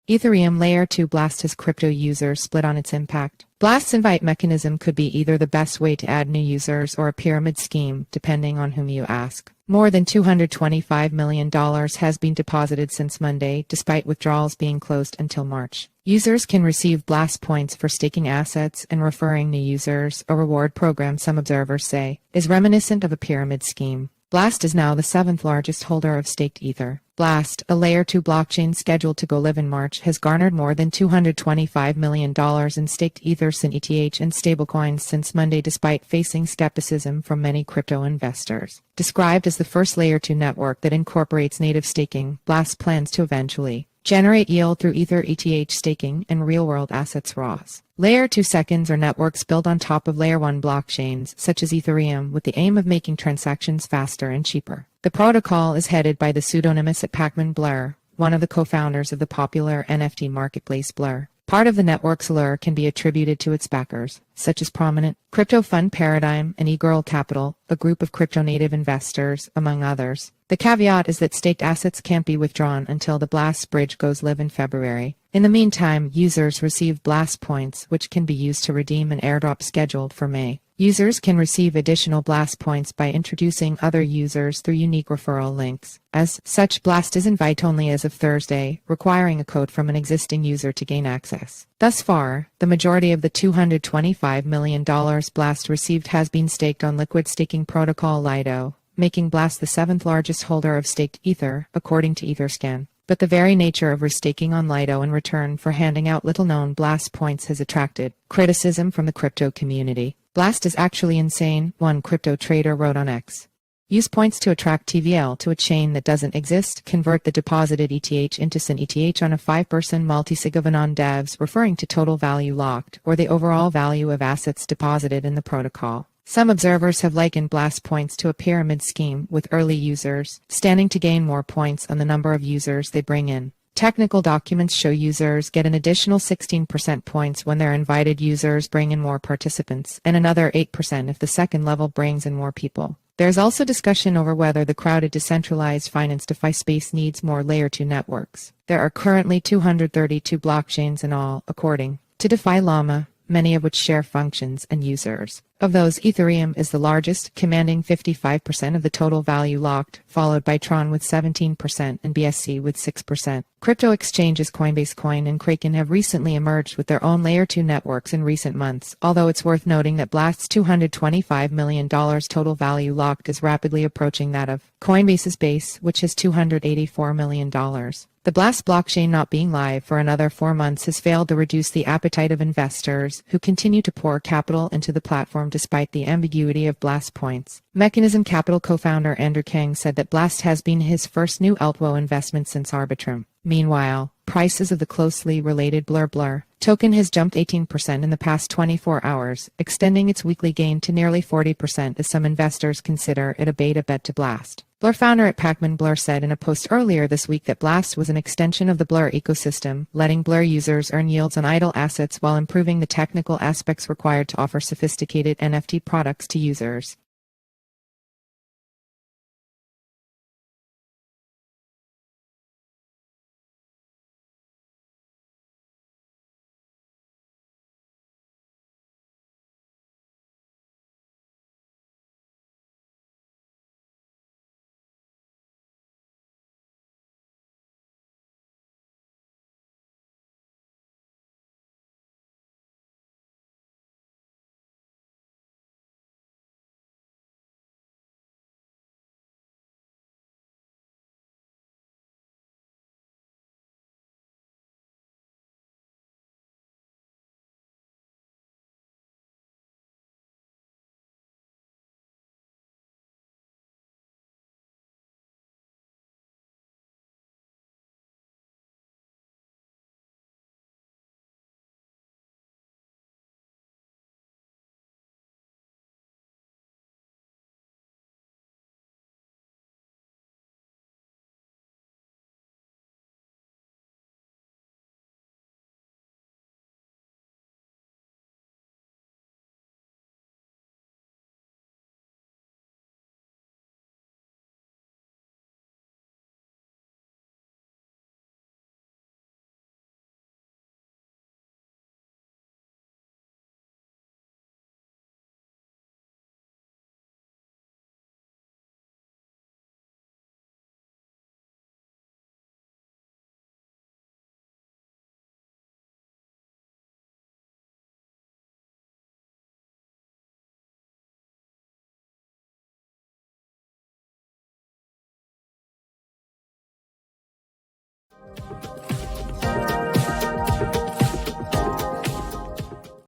Ethereum Layer 2 Blast has crypto users split on its impact. Blast's invite mechanism could be either the best way to add new users or a pyramid scheme, depending on whom you ask. More than $225 million has been deposited since Monday, despite withdrawals being closed until March. Users can receive Blast points for staking assets and referring new users, a reward program some observers say is reminiscent of a pyramid scheme. Blast is now the 7th largest holder of staked Ether. Blast, a Layer 2 blockchain scheduled to go live in March, has garnered more than $225 million in staked Ether, ETH, and stablecoins since Monday, despite facing skepticism from many crypto investors. Described as the first Layer 2 network that incorporates native staking, Blast plans to eventually generate yield through Ether, ETH staking, and real-world assets RWAs. Layer 2 seconds are networks built on top of Layer 1 blockchains, such as Ethereum, with the aim of making transactions faster and cheaper. The protocol is headed by the pseudonymous Blur, one of the co-founders of the popular NFT marketplace Blur. Part of the network's allure can be attributed to its backers, such as prominent crypto fund Paradigm and eGirl Capital, a group of crypto-native investors, among others. The caveat is that staked assets can't be withdrawn until the Blast bridge goes live in February. In the meantime, users receive Blast points, which can be used to redeem an airdrop scheduled for May. Users can receive additional Blast points by introducing other users through unique referral links. As such, Blast is invite-only as of Thursday, requiring a code from an existing user to gain access. Thus far, the majority of the $225 million Blast received has been staked on liquid staking protocol Lido, making Blast the 7th largest holder of staked Ether, according to Etherscan. But the very nature of restaking on Lido in return for handing out little-known Blast points has attracted criticism from the crypto community. Blast is actually insane, one crypto trader wrote on X. Use points to attract TVL to a chain that doesn't exist, convert the deposited ETH into sETH on a 5-person multisig of anon-devs, referring to total value locked, or the overall value of assets deposited in the protocol. Some observers have likened Blast points to a pyramid scheme, with early users standing to gain more points on the number of users they bring in. Technical documents show users get an additional 16% points when their invited users bring in more participants, and another 8% if the second level brings in more people. There's also discussion over whether the crowded decentralized finance DeFi space needs more Layer 2 networks. There are currently 232 blockchains in all, according to DeFi Llama, many of which share functions and users. Of those, Ethereum is the largest, commanding 55% of the total value locked, followed by Tron with 17% and BSC with 6%. Crypto exchanges Coinbase Coin and Kraken have recently emerged with their own Layer 2 networks in recent months, although it's worth noting that Blast's $225 million total value locked is rapidly approaching that of Coinbase's base, which has $284 million. The Blast blockchain not being live for another 4 months has failed to reduce the appetite of investors, who continue to pour capital into the platform despite the ambiguity of Blast points. Mechanism Capital co-founder Andrew Kang said that Blast has been his first new altwo investment since Arbitrum. Meanwhile, prices of the closely related Blur token has jumped 18% in the past 24 hours, extending its weekly gain to nearly 40% as some investors consider it a beta bet to Blast. Blur founder at Blur said in a post earlier this week that Blast was an extension of the Blur ecosystem, letting Blur users earn yields on idle assets while improving the technical aspects required to offer sophisticated NFT products to users.